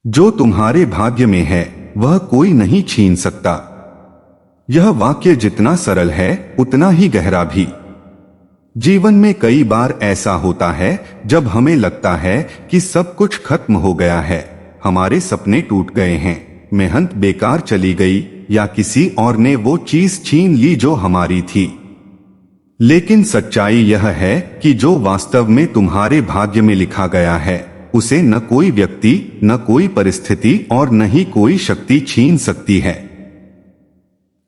जो तुम्हारे भाग्य में है वह कोई नहीं छीन सकता। यह वाक्य जितना सरल है उतना ही गहरा भी। जीवन में कई बार ऐसा होता है जब हमें लगता है कि सब कुछ खत्म हो गया है, हमारे सपने टूट गए हैं, मेहनत बेकार चली गई या किसी और ने वो चीज छीन ली जो हमारी थी। लेकिन सच्चाई यह है कि जो वास्तव में तुम्हारे भाग्य में लिखा गया है उसे न कोई व्यक्ति, न कोई परिस्थिति और न ही कोई शक्ति छीन सकती है।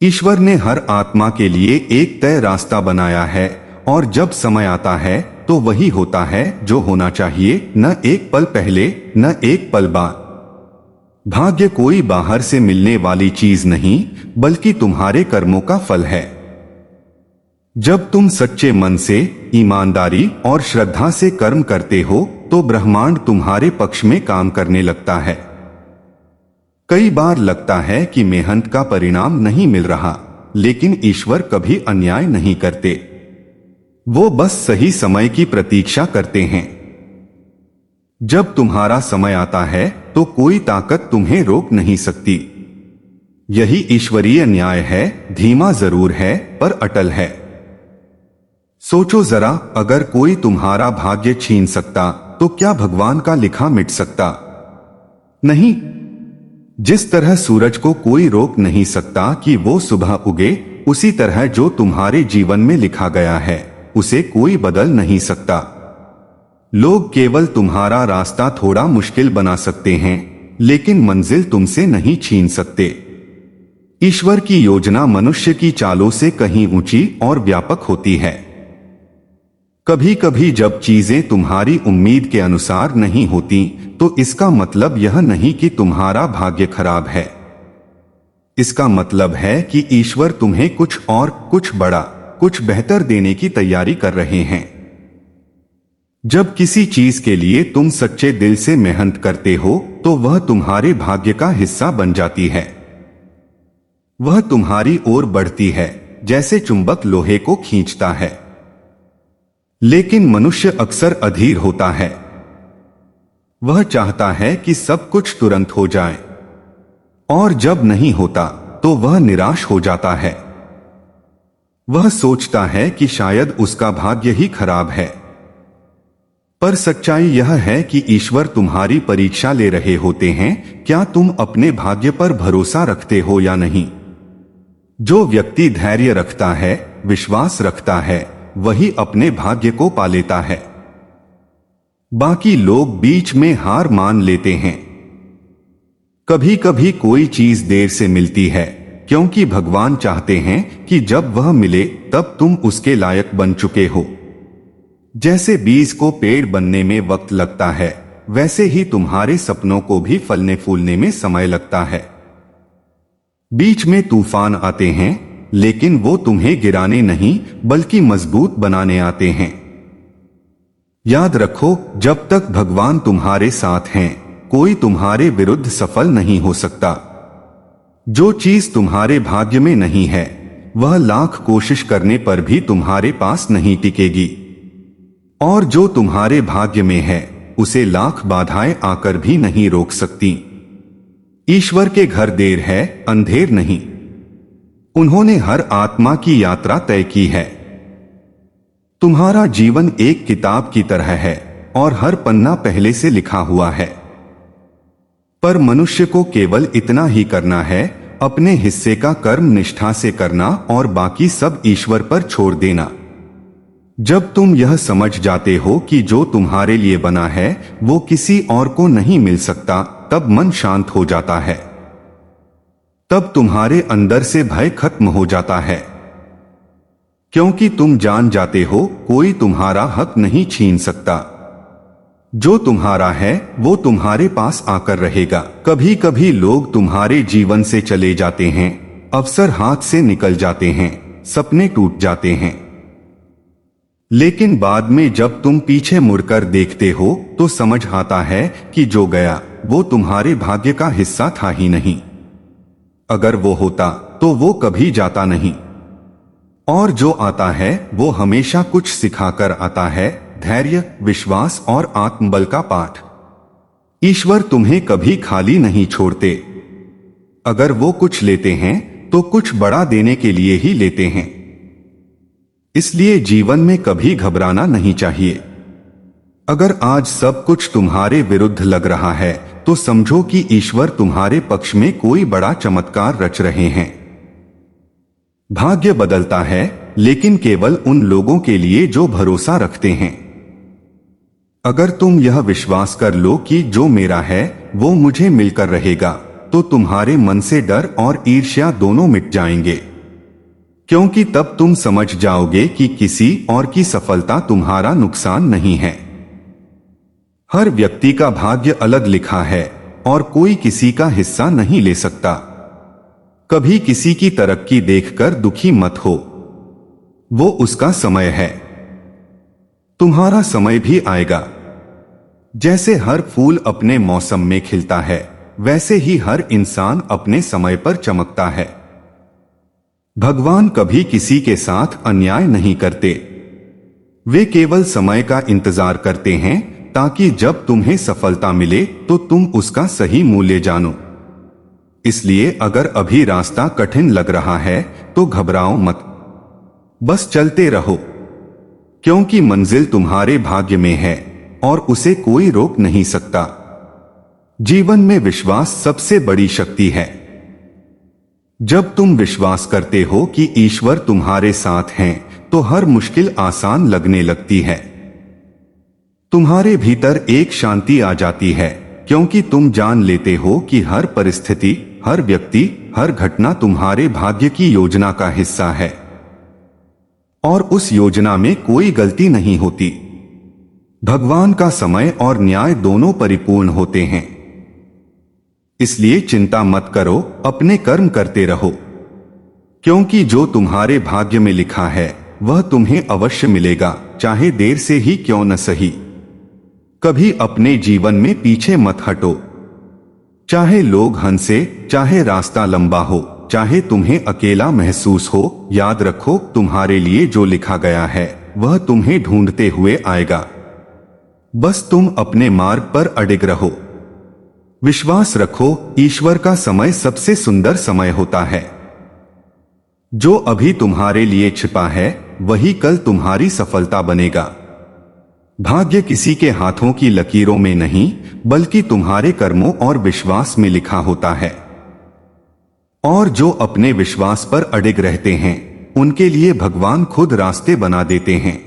ईश्वर ने हर आत्मा के लिए एक तय रास्ता बनाया है और जब समय आता है तो वही होता है जो होना चाहिए, न एक पल पहले न एक पल बाद। भाग्य कोई बाहर से मिलने वाली चीज नहीं बल्कि तुम्हारे कर्मों का फल है। जब तुम सच्चे मन से, ईमानदारी और श्रद्धा से कर्म करते हो तो ब्रह्मांड तुम्हारे पक्ष में काम करने लगता है। कई बार लगता है कि मेहनत का परिणाम नहीं मिल रहा, लेकिन ईश्वर कभी अन्याय नहीं करते। वो बस सही समय की प्रतीक्षा करते हैं। जब तुम्हारा समय आता है तो कोई ताकत तुम्हें रोक नहीं सकती। यही ईश्वरीय न्याय है, धीमा जरूर है पर अटल है। सोचो जरा, अगर कोई तुम्हारा भाग्य छीन सकता तो क्या भगवान का लिखा मिट सकता? नहीं। जिस तरह सूरज को कोई रोक नहीं सकता कि वो सुबह उगे, उसी तरह जो तुम्हारे जीवन में लिखा गया है उसे कोई बदल नहीं सकता। लोग केवल तुम्हारा रास्ता थोड़ा मुश्किल बना सकते हैं, लेकिन मंजिल तुमसे नहीं छीन सकते। ईश्वर की योजना मनुष्य की चालों से कहीं ऊंची और व्यापक होती है। कभी कभी जब चीजें तुम्हारी उम्मीद के अनुसार नहीं होती तो इसका मतलब यह नहीं कि तुम्हारा भाग्य खराब है। इसका मतलब है कि ईश्वर तुम्हें कुछ और, कुछ बड़ा, कुछ बेहतर देने की तैयारी कर रहे हैं। जब किसी चीज के लिए तुम सच्चे दिल से मेहनत करते हो तो वह तुम्हारे भाग्य का हिस्सा बन जाती है। वह तुम्हारी ओर बढ़ती है जैसे चुंबक लोहे को खींचता है। लेकिन मनुष्य अक्सर अधीर होता है। वह चाहता है कि सब कुछ तुरंत हो जाए, और जब नहीं होता तो वह निराश हो जाता है। वह सोचता है कि शायद उसका भाग्य ही खराब है। पर सच्चाई यह है कि ईश्वर तुम्हारी परीक्षा ले रहे होते हैं। क्या तुम अपने भाग्य पर भरोसा रखते हो या नहीं? जो व्यक्ति धैर्य रखता है, विश्वास रखता है, वही अपने भाग्य को पा लेता है। बाकी लोग बीच में हार मान लेते हैं। कभी कभी कोई चीज देर से मिलती है क्योंकि भगवान चाहते हैं कि जब वह मिले तब तुम उसके लायक बन चुके हो। जैसे बीज को पेड़ बनने में वक्त लगता है, वैसे ही तुम्हारे सपनों को भी फलने फूलने में समय लगता है। बीच में तूफान आते हैं, लेकिन वो तुम्हें गिराने नहीं बल्कि मजबूत बनाने आते हैं। याद रखो, जब तक भगवान तुम्हारे साथ हैं, कोई तुम्हारे विरुद्ध सफल नहीं हो सकता। जो चीज तुम्हारे भाग्य में नहीं है, वह लाख कोशिश करने पर भी तुम्हारे पास नहीं टिकेगी। और जो तुम्हारे भाग्य में है, उसे लाख बाधाएं आकर भी नहीं रोक सकती। ईश्वर के घर देर है, अंधेर नहीं। उन्होंने हर आत्मा की यात्रा तय की है। तुम्हारा जीवन एक किताब की तरह है और हर पन्ना पहले से लिखा हुआ है। पर मनुष्य को केवल इतना ही करना है, अपने हिस्से का कर्म निष्ठा से करना और बाकी सब ईश्वर पर छोड़ देना। जब तुम यह समझ जाते हो कि जो तुम्हारे लिए बना है वो किसी और को नहीं मिल सकता, तब मन शांत हो जाता है। तब तुम्हारे अंदर से भय खत्म हो जाता है, क्योंकि तुम जान जाते हो कोई तुम्हारा हक नहीं छीन सकता। जो तुम्हारा है वो तुम्हारे पास आकर रहेगा। कभी कभी लोग तुम्हारे जीवन से चले जाते हैं, अवसर हाथ से निकल जाते हैं, सपने टूट जाते हैं। लेकिन बाद में जब तुम पीछे मुड़कर देखते हो तो समझ आता है कि जो गया वो तुम्हारे भाग्य का हिस्सा था ही नहीं। अगर वो होता तो वो कभी जाता नहीं। और जो आता है वो हमेशा कुछ सिखाकर आता है, धैर्य, विश्वास और आत्मबल का पाठ। ईश्वर तुम्हें कभी खाली नहीं छोड़ते। अगर वो कुछ लेते हैं तो कुछ बड़ा देने के लिए ही लेते हैं। इसलिए जीवन में कभी घबराना नहीं चाहिए। अगर आज सब कुछ तुम्हारे विरुद्ध लग रहा है तो समझो कि ईश्वर तुम्हारे पक्ष में कोई बड़ा चमत्कार रच रहे हैं। भाग्य बदलता है, लेकिन केवल उन लोगों के लिए जो भरोसा रखते हैं। अगर तुम यह विश्वास कर लो कि जो मेरा है वो मुझे मिलकर रहेगा, तो तुम्हारे मन से डर और ईर्ष्या दोनों मिट जाएंगे, क्योंकि तब तुम समझ जाओगे कि किसी और की सफलता तुम्हारा नुकसान नहीं है। हर व्यक्ति का भाग्य अलग लिखा है और कोई किसी का हिस्सा नहीं ले सकता। कभी किसी की तरक्की देखकर दुखी मत हो, वो उसका समय है। तुम्हारा समय भी आएगा। जैसे हर फूल अपने मौसम में खिलता है, वैसे ही हर इंसान अपने समय पर चमकता है। भगवान कभी किसी के साथ अन्याय नहीं करते। वे केवल समय का इंतजार करते हैं ताकि जब तुम्हें सफलता मिले तो तुम उसका सही मूल्य जानो। इसलिए अगर अभी रास्ता कठिन लग रहा है तो घबराओ मत, बस चलते रहो, क्योंकि मंजिल तुम्हारे भाग्य में है और उसे कोई रोक नहीं सकता। जीवन में विश्वास सबसे बड़ी शक्ति है। जब तुम विश्वास करते हो कि ईश्वर तुम्हारे साथ हैं, तो हर मुश्किल आसान लगने लगती है। तुम्हारे भीतर एक शांति आ जाती है, क्योंकि तुम जान लेते हो कि हर परिस्थिति, हर व्यक्ति, हर घटना तुम्हारे भाग्य की योजना का हिस्सा है और उस योजना में कोई गलती नहीं होती। भगवान का समय और न्याय दोनों परिपूर्ण होते हैं। इसलिए चिंता मत करो, अपने कर्म करते रहो, क्योंकि जो तुम्हारे भाग्य में लिखा है वह तुम्हें अवश्य मिलेगा, चाहे देर से ही क्यों न सही। कभी अपने जीवन में पीछे मत हटो। चाहे लोग हंसे, चाहे रास्ता लंबा हो, चाहे तुम्हें अकेला महसूस हो, याद रखो तुम्हारे लिए जो लिखा गया है वह तुम्हें ढूंढते हुए आएगा। बस तुम अपने मार्ग पर अडिग रहो। विश्वास रखो, ईश्वर का समय सबसे सुंदर समय होता है। जो अभी तुम्हारे लिए छिपा है वही कल तुम्हारी सफलता बनेगा। भाग्य किसी के हाथों की लकीरों में नहीं, बल्कि तुम्हारे कर्मों और विश्वास में लिखा होता है। और जो अपने विश्वास पर अडिग रहते हैं उनके लिए भगवान खुद रास्ते बना देते हैं।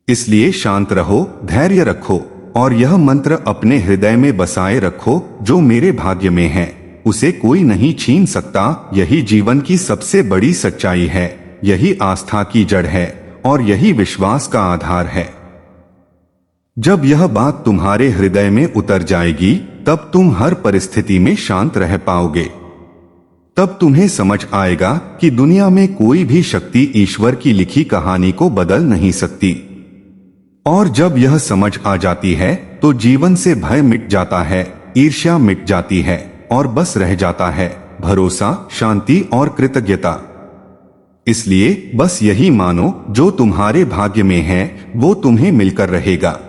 इसलिए शांत रहो, धैर्य रखो और यह मंत्र अपने हृदय में बसाए रखो, जो मेरे भाग्य में है उसे कोई नहीं छीन सकता। यही जीवन की सबसे बड़ी सच्चाई है, यही आस्था की जड़ है और यही विश्वास का आधार है। जब यह बात तुम्हारे हृदय में उतर जाएगी, तब तुम हर परिस्थिति में शांत रह पाओगे। तब तुम्हें समझ आएगा कि दुनिया में कोई भी शक्ति ईश्वर की लिखी कहानी को बदल नहीं सकती। और जब यह समझ आ जाती है तो जीवन से भय मिट जाता है, ईर्ष्या मिट जाती है और बस रह जाता है भरोसा, शांति और कृतज्ञता। इसलिए बस यही मानो, जो तुम्हारे भाग्य में है वो तुम्हें मिलकर रहेगा।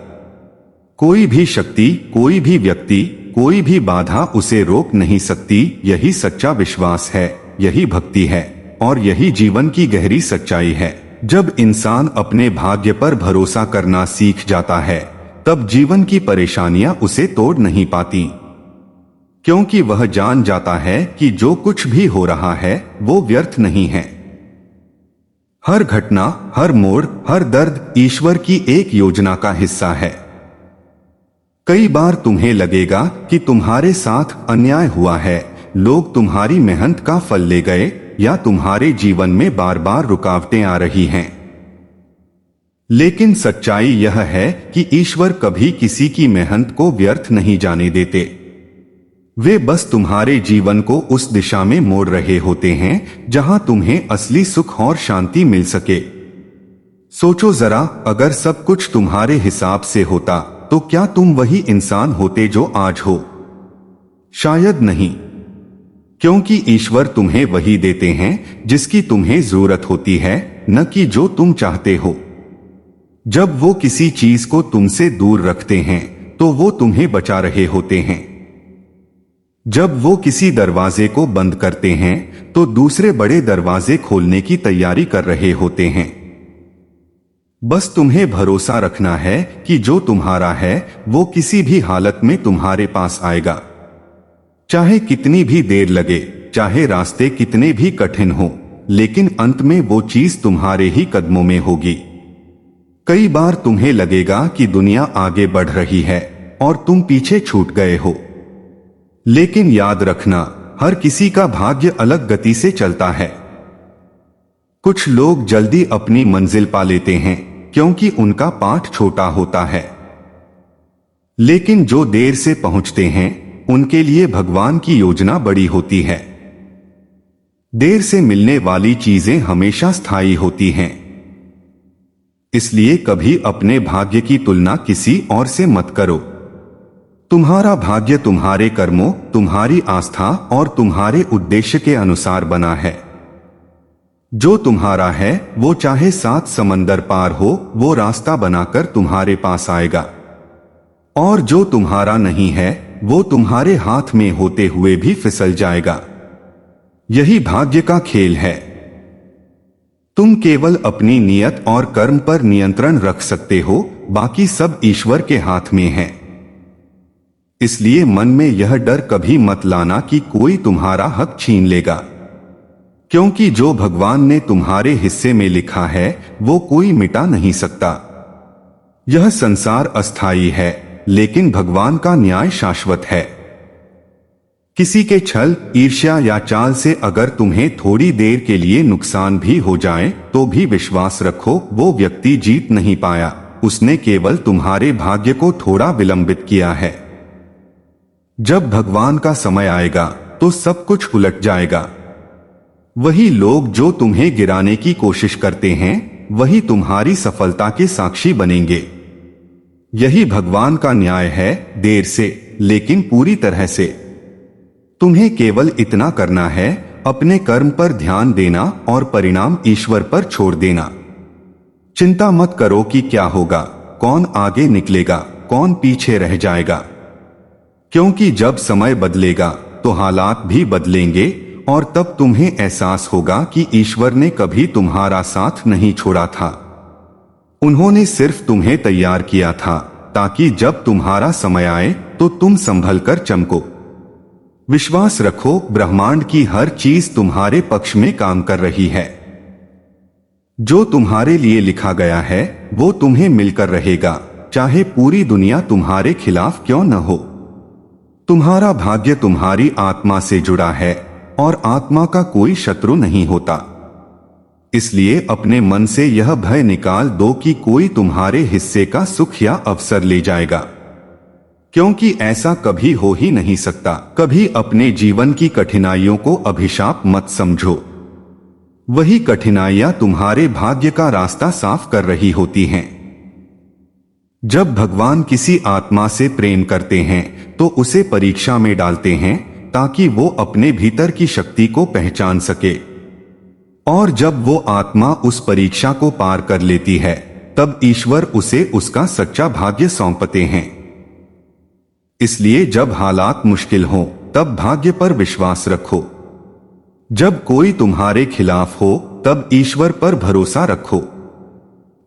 कोई भी शक्ति, कोई भी व्यक्ति, कोई भी बाधा उसे रोक नहीं सकती। यही सच्चा विश्वास है, यही भक्ति है और यही जीवन की गहरी सच्चाई है। जब इंसान अपने भाग्य पर भरोसा करना सीख जाता है, तब जीवन की परेशानियां उसे तोड़ नहीं पाती, क्योंकि वह जान जाता है कि जो कुछ भी हो रहा है वो व्यर्थ नहीं है। हर घटना, हर मोड़, हर दर्द ईश्वर की एक योजना का हिस्सा है। कई बार तुम्हें लगेगा कि तुम्हारे साथ अन्याय हुआ है, लोग तुम्हारी मेहनत का फल ले गए या तुम्हारे जीवन में बार बार रुकावटें आ रही हैं। लेकिन सच्चाई यह है कि ईश्वर कभी किसी की मेहनत को व्यर्थ नहीं जाने देते। वे बस तुम्हारे जीवन को उस दिशा में मोड़ रहे होते हैं जहां तुम्हें असली सुख और शांति मिल सके। सोचो जरा, अगर सब कुछ तुम्हारे हिसाब से होता तो क्या तुम वही इंसान होते जो आज हो? शायद नहीं, क्योंकि ईश्वर तुम्हें वही देते हैं जिसकी तुम्हें जरूरत होती है, न कि जो तुम चाहते हो। जब वो किसी चीज को तुमसे दूर रखते हैं तो वो तुम्हें बचा रहे होते हैं। जब वो किसी दरवाजे को बंद करते हैं तो दूसरे बड़े दरवाजे खोलने की तैयारी कर रहे होते हैं। बस तुम्हें भरोसा रखना है कि जो तुम्हारा है वो किसी भी हालत में तुम्हारे पास आएगा, चाहे कितनी भी देर लगे, चाहे रास्ते कितने भी कठिन हो, लेकिन अंत में वो चीज तुम्हारे ही कदमों में होगी। कई बार तुम्हें लगेगा कि दुनिया आगे बढ़ रही है और तुम पीछे छूट गए हो, लेकिन याद रखना, हर किसी का भाग्य अलग गति से चलता है। कुछ लोग जल्दी अपनी मंजिल पा लेते हैं क्योंकि उनका पाठ छोटा होता है, लेकिन जो देर से पहुंचते हैं उनके लिए भगवान की योजना बड़ी होती है। देर से मिलने वाली चीजें हमेशा स्थायी होती हैं, इसलिए कभी अपने भाग्य की तुलना किसी और से मत करो। तुम्हारा भाग्य तुम्हारे कर्मों, तुम्हारी आस्था और तुम्हारे उद्देश्य के अनुसार बना है। जो तुम्हारा है वो चाहे 7 समंदर पार हो, वो रास्ता बनाकर तुम्हारे पास आएगा, और जो तुम्हारा नहीं है वो तुम्हारे हाथ में होते हुए भी फिसल जाएगा। यही भाग्य का खेल है। तुम केवल अपनी नियत और कर्म पर नियंत्रण रख सकते हो, बाकी सब ईश्वर के हाथ में है। इसलिए मन में यह डर कभी मत लाना कि कोई तुम्हारा हक छीन लेगा, क्योंकि जो भगवान ने तुम्हारे हिस्से में लिखा है वो कोई मिटा नहीं सकता। यह संसार अस्थायी है, लेकिन भगवान का न्याय शाश्वत है। किसी के छल, ईर्ष्या या चाल से अगर तुम्हें थोड़ी देर के लिए नुकसान भी हो जाए तो भी विश्वास रखो, वो व्यक्ति जीत नहीं पाया, उसने केवल तुम्हारे भाग्य को थोड़ा विलंबित किया है। जब भगवान का समय आएगा तो सब कुछ उलट जाएगा। वही लोग जो तुम्हें गिराने की कोशिश करते हैं वही तुम्हारी सफलता के साक्षी बनेंगे। यही भगवान का न्याय है, देर से लेकिन पूरी तरह से। तुम्हें केवल इतना करना है, अपने कर्म पर ध्यान देना और परिणाम ईश्वर पर छोड़ देना। चिंता मत करो कि क्या होगा, कौन आगे निकलेगा, कौन पीछे रह जाएगा, क्योंकि जब समय बदलेगा तो हालात भी बदलेंगे और तब तुम्हें एहसास होगा कि ईश्वर ने कभी तुम्हारा साथ नहीं छोड़ा था। उन्होंने सिर्फ तुम्हें तैयार किया था ताकि जब तुम्हारा समय आए तो तुम संभल कर चमको। विश्वास रखो, ब्रह्मांड की हर चीज तुम्हारे पक्ष में काम कर रही है। जो तुम्हारे लिए लिखा गया है वो तुम्हें मिलकर रहेगा, चाहे पूरी दुनिया तुम्हारे खिलाफ क्यों न हो। तुम्हारा भाग्य तुम्हारी आत्मा से जुड़ा है और आत्मा का कोई शत्रु नहीं होता। इसलिए अपने मन से यह भय निकाल दो कि कोई तुम्हारे हिस्से का सुख या अवसर ले जाएगा, क्योंकि ऐसा कभी हो ही नहीं सकता। कभी अपने जीवन की कठिनाइयों को अभिशाप मत समझो, वही कठिनाइयां तुम्हारे भाग्य का रास्ता साफ कर रही होती हैं। जब भगवान किसी आत्मा से प्रेम करते हैं तो उसे परीक्षा में डालते हैं ताकि वो अपने भीतर की शक्ति को पहचान सके, और जब वो आत्मा उस परीक्षा को पार कर लेती है तब ईश्वर उसे उसका सच्चा भाग्य सौंपते हैं। इसलिए जब हालात मुश्किल हों तब भाग्य पर विश्वास रखो। जब कोई तुम्हारे खिलाफ हो तब ईश्वर पर भरोसा रखो,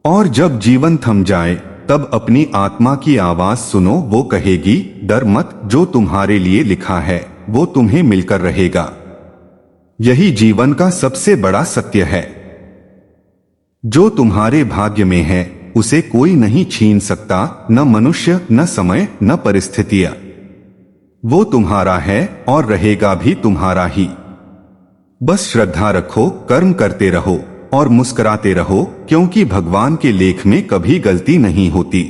और जब जीवन थम जाए तब अपनी आत्मा की आवाज सुनो, वो कहेगी डर मत, जो तुम्हारे लिए लिखा है वो तुम्हें मिलकर रहेगा। यही जीवन का सबसे बड़ा सत्य है। जो तुम्हारे भाग्य में है उसे कोई नहीं छीन सकता, न मनुष्य, न समय, न परिस्थितियां। वो तुम्हारा है और रहेगा भी तुम्हारा ही। बस श्रद्धा रखो, कर्म करते रहो और मुस्कुराते रहो, क्योंकि भगवान के लेख में कभी गलती नहीं होती।